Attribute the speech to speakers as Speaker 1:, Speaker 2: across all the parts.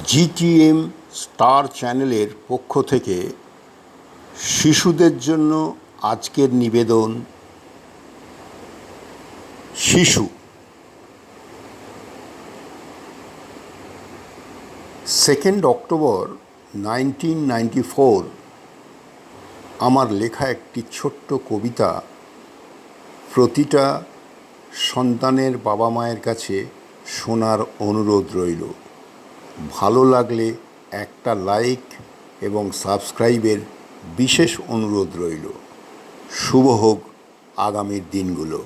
Speaker 1: GTM star চ্যানেলের পক্ষ থেকে শিশুদের জন্য আজকের নিবেদন। শিশু 2 অক্টোবর 1994 আমার লেখা একটি ছোট্ট কবিতা প্রতিটা সন্তানের বাবা মায়ের কাছে শোনার অনুরোধ রইল। ভালো লাগলে একটা লাইক এবং সাবস্ক্রাইবের বিশেষ অনুরোধ রইল। শুভ হোক আগামীর দিনগুলো।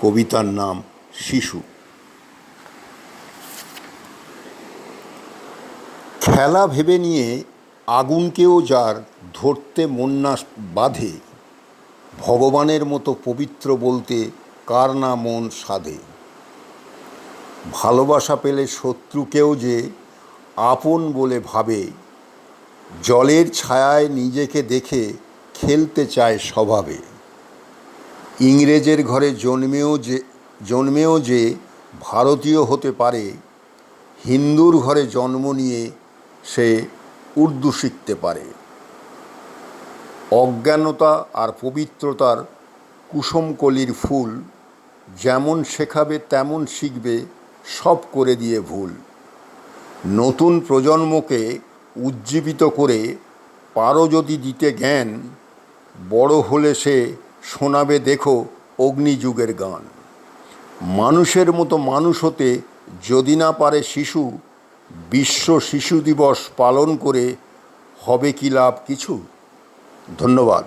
Speaker 1: কবিতার নাম শিশু। খেলা ভেবে নিয়ে আগুনকেও যার ধরতে মন না বাঁধে, ভগবানের মতো পবিত্র বলতে কার না মন সাধে। ভালোবাসা পেলে শত্রুকেও যে আপন বলে ভাবে, জলের ছায়ায় নিজেকে দেখে খেলতে চায় স্বভাবে। ইংরেজের ঘরে জন্মেও যে ভারতীয় হতে পারে, হিন্দুর ঘরে জন্ম নিয়ে সে উর্দু শিখতে পারে। অজ্ঞানতা আর পবিত্রতার কুসুমকলির ফুল, যেমন শেখাবে তেমন শিখবে, সব করে দিয়ে ভুল। নতুন প্রজন্মকে উজ্জীবিত করে পারো যদি দিতে জ্ঞান, বড় হলে সে শোনাবে দেখো অগ্নিযুগের গান। মানুষের মতো মানুষ হতে যদি না পারে শিশু, বিশ্ব শিশু দিবস পালন করে হবে কি লাভ কিছু? ধন্যবাদ।